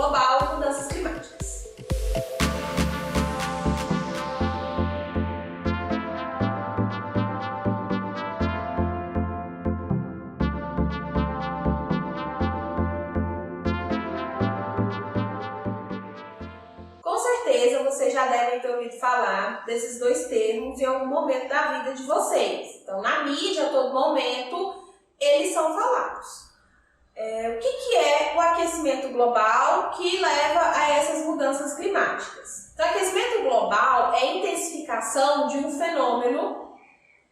global e mudanças climáticas. Com certeza vocês já devem ter ouvido falar desses dois termos em algum momento da vida de vocês. Então, na mídia, a todo momento, eles são falados. O que é o aquecimento global que leva a essas mudanças climáticas? Então, aquecimento global é a intensificação de um fenômeno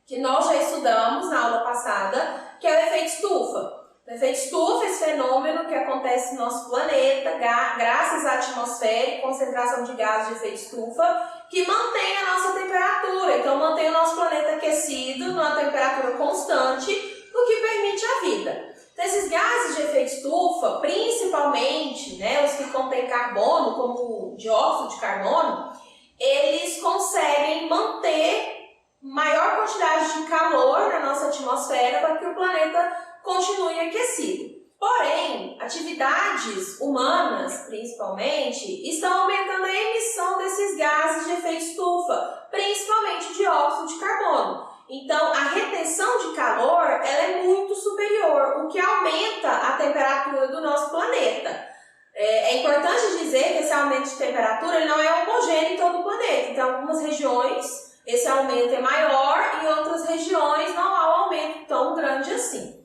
que nós já estudamos na aula passada, que é o efeito estufa. O efeito estufa é esse fenômeno que acontece no nosso planeta, graças à atmosfera e concentração de gases de efeito estufa, que mantém a nossa temperatura. Então, mantém o nosso planeta aquecido numa temperatura constante, o que permite a vida. Então, esses gases de efeito estufa, principalmente os que contêm carbono, como o dióxido de carbono, eles conseguem manter maior quantidade de calor na nossa atmosfera para que o planeta continue aquecido. Porém, atividades humanas, principalmente, estão aumentando a emissão desses gases de efeito estufa, principalmente dióxido de carbono. Então, a retenção de calor ela é muito superior, o que aumenta a temperatura do nosso planeta. É importante dizer que esse aumento de temperatura ele não é homogêneo em todo o planeta. Então, em algumas regiões esse aumento é maior, em outras regiões não há um aumento tão grande assim.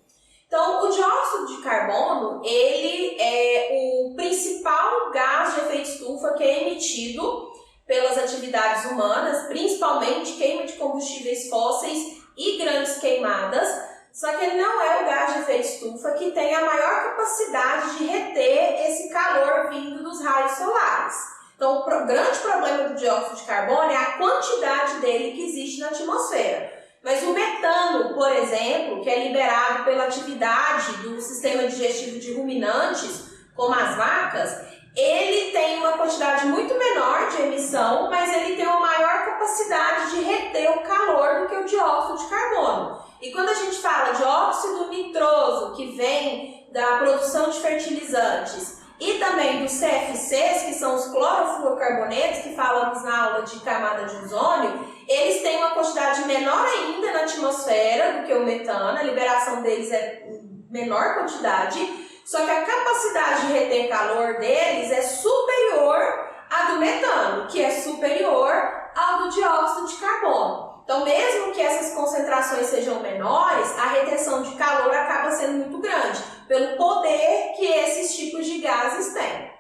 Então, o dióxido de carbono, ele é o principal gás de efeito estufa que é emitido pelas atividades humanas, principalmente queima de combustíveis fósseis e grandes queimadas, só que ele não é o gás de efeito estufa que tem a maior capacidade de reter esse calor vindo dos raios solares. Então, o grande problema do dióxido de carbono é a quantidade dele que existe na atmosfera. Mas o metano, por exemplo, que é liberado pela atividade do sistema digestivo de ruminantes, como as vacas, ele tem uma quantidade muito menor de emissão, mas ele tem uma maior capacidade de reter o calor do que o dióxido de carbono. E quando a gente fala de óxido nitroso, que vem da produção de fertilizantes, e também dos CFCs, que são os clorofluorcarbonetos, que falamos na aula de camada de ozônio, eles têm uma quantidade menor ainda na atmosfera do que o metano, a liberação deles é menor quantidade, só que a capacidade de reter calor deles é superior à do metano, que é superior ao do dióxido de carbono. Então, mesmo que essas concentrações sejam menores, a retenção de calor acaba sendo muito grande, pelo poder que esses tipos de gases têm.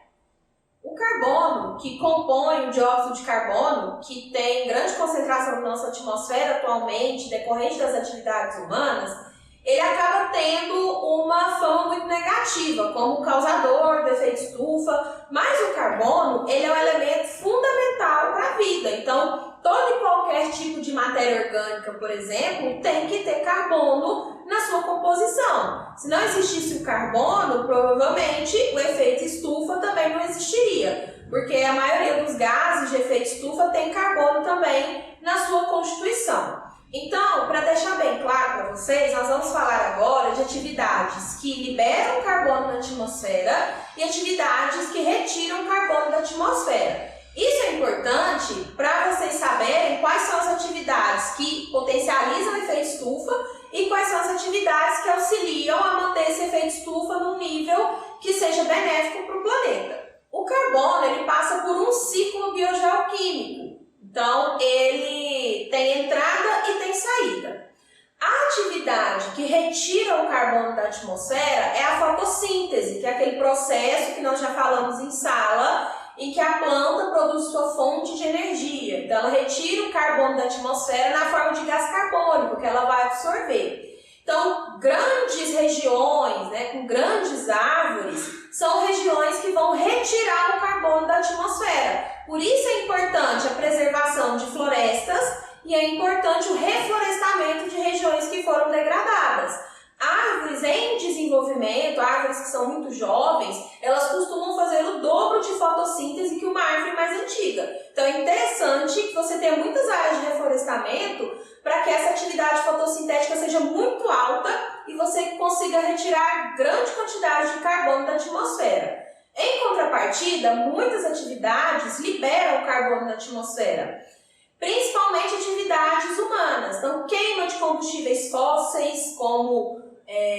O carbono, que compõe o dióxido de carbono, que tem grande concentração na nossa atmosfera atualmente, decorrente das atividades humanas, ele acaba tendo uma fama muito negativa, como causador do efeito estufa, mas o carbono ele é um elemento fundamental para a vida. Então, todo e qualquer tipo de matéria orgânica, por exemplo, tem que ter carbono na sua composição. Se não existisse o carbono, provavelmente o efeito estufa também não existiria, porque a maioria dos gases de efeito estufa tem carbono também na sua constituição. Então, para deixar bem claro para vocês, nós vamos falar agora de atividades que liberam carbono na atmosfera e atividades que retiram carbono da atmosfera. Isso é importante para vocês saberem quais são as atividades que potencializam o efeito estufa e quais são as atividades que auxiliam a manter esse efeito estufa num nível que seja benéfico para o planeta. O carbono ele passa por um ciclo biogeoquímico. Então, ele tem entrada e tem saída. A atividade que retira o carbono da atmosfera é a fotossíntese, que é aquele processo que nós já falamos em sala, em que a planta produz sua fonte de energia. Então, ela retira o carbono da atmosfera na forma de gás carbônico, que ela vai absorver. Então, grandes regiões, com grandes árvores, são regiões que vão retirar o carbono da atmosfera. Por isso é importante a preservação de florestas e é importante o reflorestamento de regiões que foram degradadas. Árvores em desenvolvimento, árvores que são muito jovens, elas costumam fazer o dobro de fotossíntese que uma árvore mais antiga. Então é interessante que você tenha muitas áreas de reflorestamento para que essa atividade fotossintética seja muito alta e você consiga retirar grande quantidade de carbono da atmosfera. Em contrapartida, muitas atividades liberam carbono na atmosfera, principalmente atividades humanas. Então, queima de combustíveis fósseis, como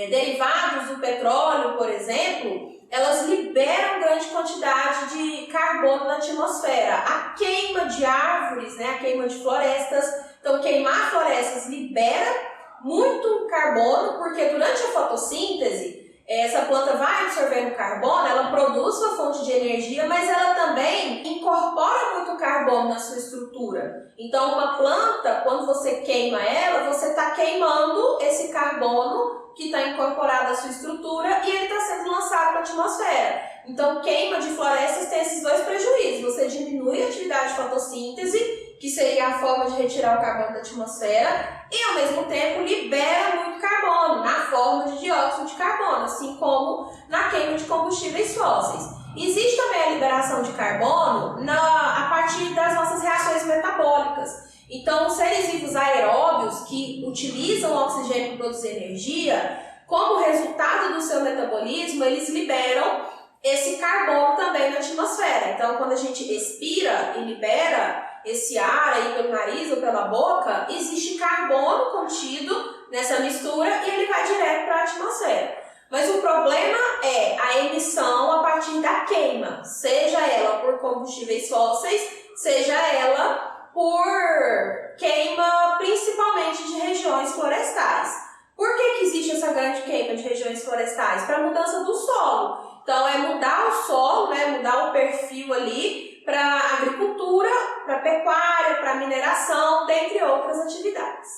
derivados do petróleo, por exemplo, elas liberam grande quantidade de carbono na atmosfera. A queima de árvores, a queima de florestas, então queimar florestas libera muito carbono, porque durante a fotossíntese, essa planta vai absorvendo carbono, ela produz sua fonte de energia, mas ela também incorpora muito carbono na sua estrutura. Então, uma planta, quando você queima ela, você está queimando esse carbono que está incorporado à sua estrutura e ele está sendo lançado para a atmosfera. Então, queima de florestas tem esses dois prejuízos. Você diminui a atividade de fotossíntese, que seria a forma de retirar o carbono da atmosfera, e ao mesmo tempo libera muito carbono, na forma de dióxido de carbono, assim como na queima de combustíveis fósseis. Existe também a liberação de carbono a partir das nossas reações metabólicas. Então, os seres vivos aeróbios que utilizam o oxigênio para produzir energia, como resultado do seu metabolismo, eles liberam esse carbono também na atmosfera. Então, quando a gente expira e libera esse ar aí pelo nariz ou pela boca, existe carbono contido nessa mistura e ele vai direto para a atmosfera. Mas o problema é a emissão a partir da queima, seja ela por combustíveis fósseis, seja ela por queima principalmente de regiões florestais. Por que existe essa grande queima de regiões florestais? Para a mudança do solo. Então, é mudar o solo, mudar o perfil ali para agricultura, para pecuária, para mineração, dentre outras atividades.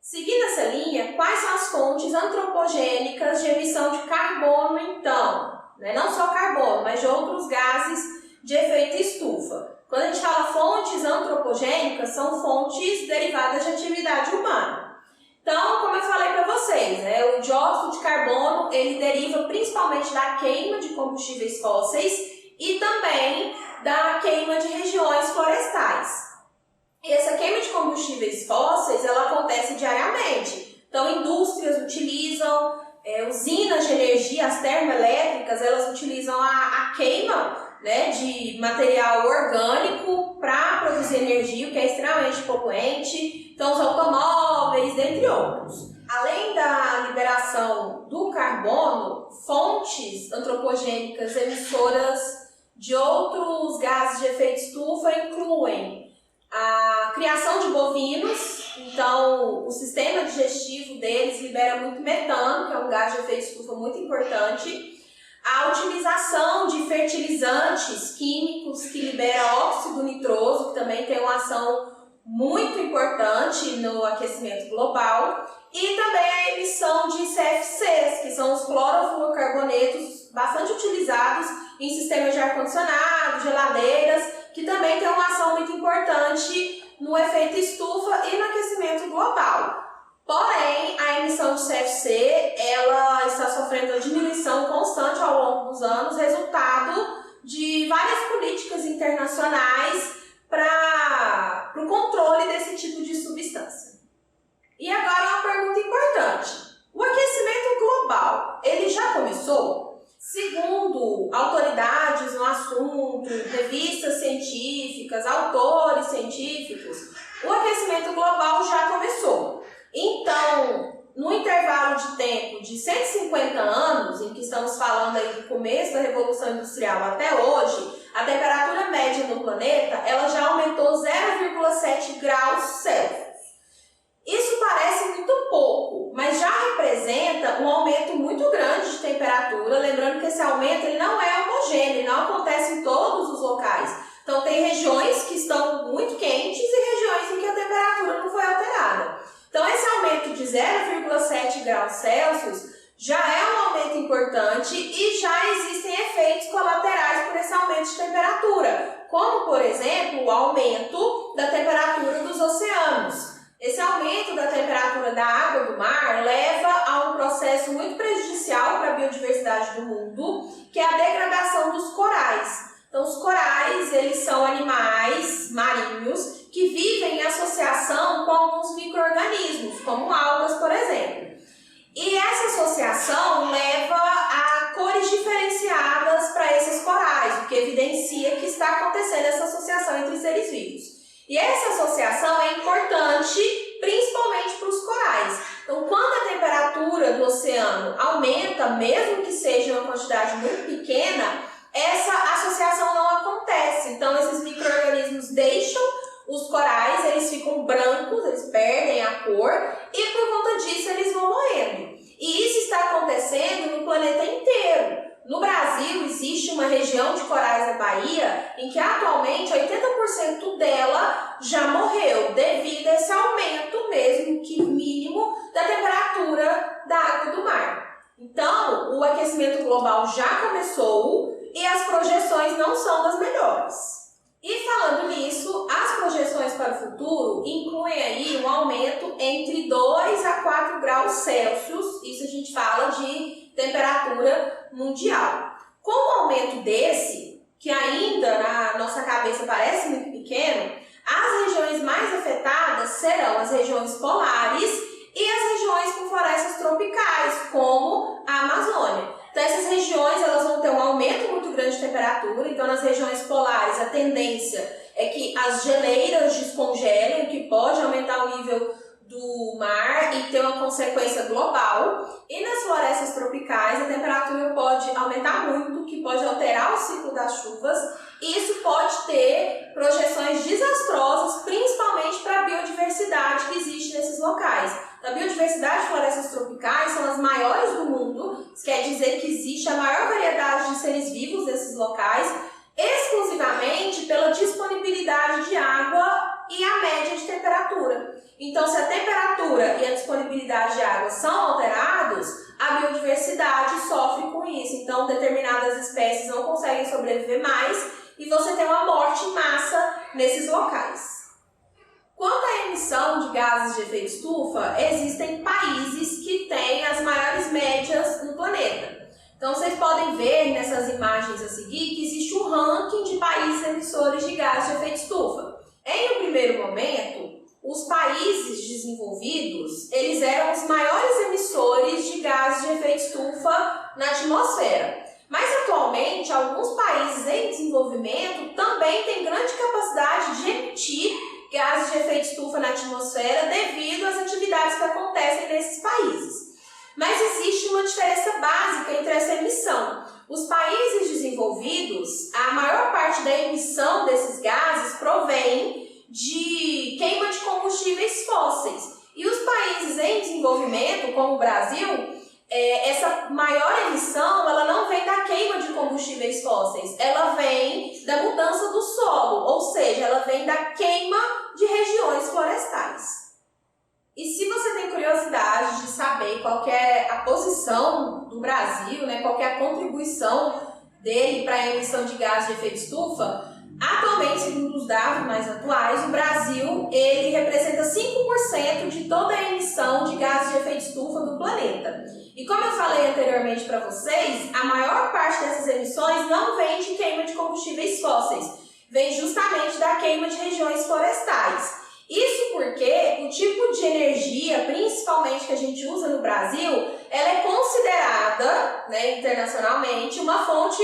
Seguindo essa linha, quais são as fontes antropogênicas de emissão de carbono, então? Não só carbono, mas de outros gases de efeito estufa. Quando a gente fala fontes antropogênicas, são fontes derivadas de atividade humana. Então, como eu falei para vocês, o dióxido de carbono, ele deriva principalmente da queima de combustíveis fósseis e também da queima de regiões florestais. E essa queima de combustíveis fósseis, ela acontece diariamente. Então, indústrias utilizam, usinas de energia, as termoelétricas, elas utilizam a queima de material orgânico para produzir energia, o que é extremamente poluente. Então, os automóveis, dentre outros. Além da liberação do carbono, fontes antropogênicas emissoras de outros gases de efeito estufa incluem a criação de bovinos. Então, o sistema digestivo deles libera muito metano, que é um gás de efeito estufa muito importante. A utilização de fertilizantes químicos que liberam óxido nitroso, que também tem uma ação muito importante no aquecimento global. E também a emissão de CFCs, que são os clorofluorcarbonetos bastante utilizados em sistemas de ar-condicionado, geladeiras, que também tem uma ação muito importante no efeito estufa e no aquecimento global. Porém, a emissão de CFC ela está sofrendo uma diminuição constante ao longo dos anos, resultado de várias políticas internacionais para o controle desse tipo de substância. E agora uma pergunta importante. O aquecimento global, ele já começou? Segundo autoridades no assunto, revistas científicas, autores científicos, o aquecimento global já começou. Então, no intervalo de tempo de 150 anos, em que estamos falando aí do começo da Revolução Industrial até hoje, a temperatura média no planeta ela já aumentou 0,7 graus Celsius. Isso parece muito pouco, mas já representa um aumento muito grande de temperatura, lembrando que esse aumento ele não é homogêneo, ele não acontece em todos os locais. Então, tem regiões que estão muito quentes e regiões em que a temperatura não foi alterada. Então, esse aumento de 0,7 graus Celsius já é um aumento importante e já existem efeitos colaterais por esse aumento de temperatura, como, por exemplo, o aumento da temperatura dos oceanos. Esse aumento da temperatura da água do mar leva a um processo muito prejudicial para a biodiversidade do mundo, que é a degradação dos corais. Então, os corais, eles são animais marinhos que vivem em associação com alguns micro-organismos, como algas, por exemplo. E essa associação leva a cores diferenciadas para que evidencia que está acontecendo essa associação entre seres vivos. E essa associação é importante principalmente para os corais. Então, quando a temperatura do oceano aumenta, mesmo que seja uma quantidade muito pequena, essa associação não acontece. Então, esses micro-organismos deixam os corais, eles ficam brancos, eles perdem a cor e por conta disso eles vão morrendo. E isso está acontecendo no planeta inteiro. No Brasil existe uma região de corais na Bahia em que atualmente 80% dela já morreu devido a esse aumento mesmo que mínimo da temperatura da água do mar. Então, o aquecimento global já começou e as projeções não são das melhores. E falando nisso, as projeções para o futuro incluem aí um aumento entre 2 a 4 graus Celsius, isso a gente fala de temperatura mundial. Com um aumento desse, que ainda na nossa cabeça parece muito pequeno, as regiões mais afetadas serão as regiões polares e as regiões com florestas tropicais, como a Amazônia. Então, essas regiões elas vão ter um aumento muito grande de temperatura. Então, nas regiões polares, a tendência é que as geleiras descongelem, o que pode aumentar o nível do mar e ter uma consequência global. E nas florestas tropicais, a temperatura pode aumentar muito, o que pode alterar o ciclo das chuvas. E isso pode ter projeções desastrosas, principalmente para a biodiversidade que existe nesses locais. A biodiversidade de florestas tropicais são as maiores do mundo, isso quer dizer que existe a maior variedade de seres vivos nesses locais, exclusivamente pela disponibilidade de água e a média de temperatura. Então, se a temperatura e a disponibilidade de água são alterados, a biodiversidade sofre com isso. Então, determinadas espécies não conseguem sobreviver mais e você tem uma morte em massa nesses locais. Quanto à emissão de gases de efeito estufa, existem países que têm as maiores médias no planeta. Então, vocês podem ver nessas imagens a seguir que existe um ranking de países emissores de gases de efeito estufa. Em um primeiro momento, os países desenvolvidos, eles eram os maiores emissores de gases de efeito estufa na atmosfera. Mas, atualmente, alguns países em desenvolvimento também têm grande capacidade de emitir gases de efeito estufa na atmosfera devido às atividades que acontecem nesses países. Mas existe uma diferença básica entre essa emissão. Os países desenvolvidos, a maior parte da emissão desses gases provém de queima de combustíveis fósseis. E os países em desenvolvimento, como o Brasil, essa maior emissão ela não vem da queima de combustíveis fósseis, ela vem da mudança do solo, ou seja, ela vem da queima de regiões florestais. E se você tem curiosidade de saber qual que é a posição do Brasil, né, qual que é a contribuição dele para a emissão de gases de efeito estufa, atualmente, segundo os dados mais atuais, o Brasil ele representa 5% de toda a emissão de gases de efeito estufa do planeta. E como eu falei anteriormente para vocês, a maior parte dessas emissões não vem de queima de combustíveis fósseis, vem justamente da queima de regiões florestais. Isso porque o tipo de energia, principalmente que a gente usa no Brasil, ela é considerada, né, internacionalmente, uma fonte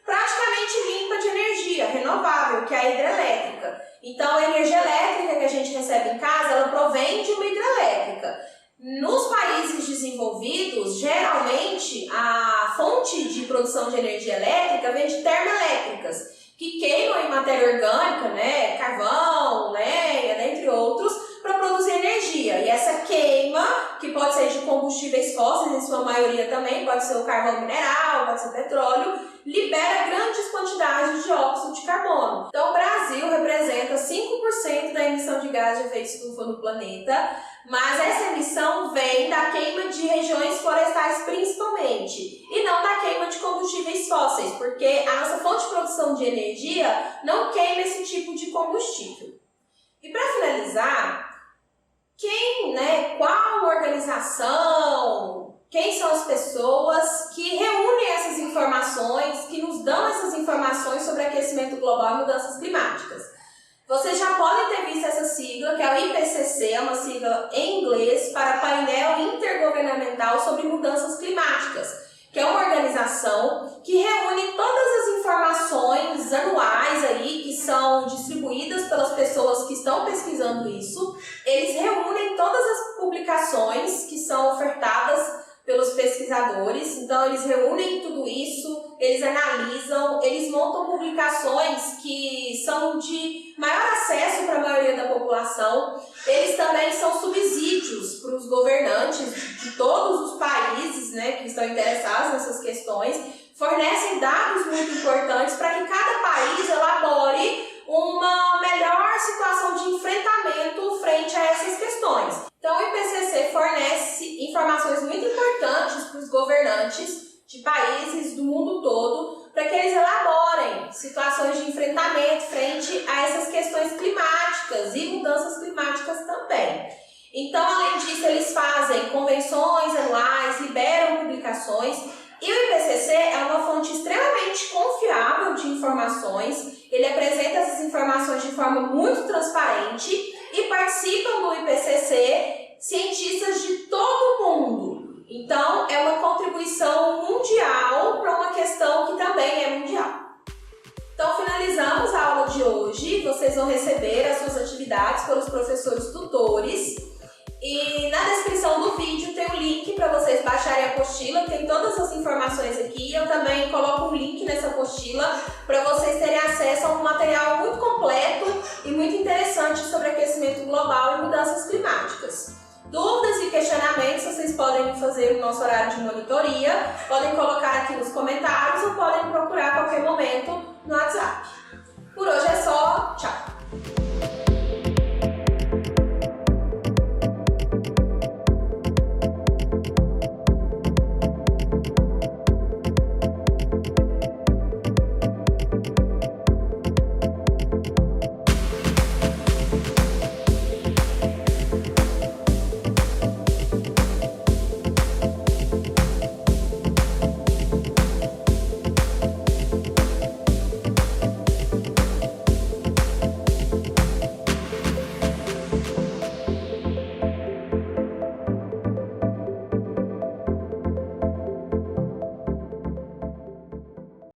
praticamente limpa de energia renovável, que é a hidrelétrica. Então, a energia elétrica que a gente recebe em casa, ela provém de uma hidrelétrica. Nos países desenvolvidos, geralmente, a fonte de produção de energia elétrica vem de termoelétricas, que queimam em matéria orgânica, né, carvão, lenha, dentre outros, para produzir energia. E essa queima, que pode ser de combustíveis fósseis, em sua maioria também, pode ser o carvão mineral, pode ser petróleo, libera grandes quantidades de óxido de carbono. Então, o Brasil representa 5% da emissão de gás de efeito estufa no planeta, mas essa emissão vem da queima de regiões florestais principalmente, e não da queima de combustíveis fósseis, porque a nossa fonte de produção de energia não queima esse tipo de combustível. E para finalizar, qual organização, quem são as pessoas que reúnem essas informações, que nos dão essas informações sobre aquecimento global e mudanças climáticas? Vocês já podem ter visto essa sigla, que é o IPCC, é uma sigla em inglês para Painel Intergovernamental sobre Mudanças Climáticas. que é uma organização que reúne todas as informações anuais aí que são distribuídas pelas pessoas que estão pesquisando isso. Eles reúnem todas as publicações que são ofertadas pelos pesquisadores, então eles reúnem tudo isso, eles analisam, eles montam publicações que são de maior acesso para a maioria da população. Eles também são subsídios para os governantes de todos os países, né, que estão interessados nessas questões, fornecem dados muito importantes para que cada país elabore uma melhor situação de enfrentamento frente a essas questões. Então, o IPCC fornece informações muito importantes para os governantes de países do mundo todo, para que eles elaborem situações de enfrentamento frente a essas questões climáticas e mudanças climáticas também. Então, além disso, eles fazem convenções anuais, liberam publicações, e o IPCC é uma fonte extremamente confiável de informações. Ele apresenta essas informações de forma muito transparente e participam do IPCC cientistas de todo o mundo. Então, é uma contribuição mundial para uma questão que também é mundial. Então, finalizamos a aula de hoje. Vocês vão receber as suas atividades pelos professores tutores. E na descrição do vídeo tem um link para vocês baixarem a apostila, tem todas as informações aqui. Eu também coloco um link nessa apostila para vocês terem acesso a um material muito completo e muito interessante sobre aquecimento global e mudanças climáticas. Dúvidas e questionamentos vocês podem me fazer no nosso horário de monitoria, podem colocar aqui nos comentários ou podem procurar a qualquer momento no WhatsApp.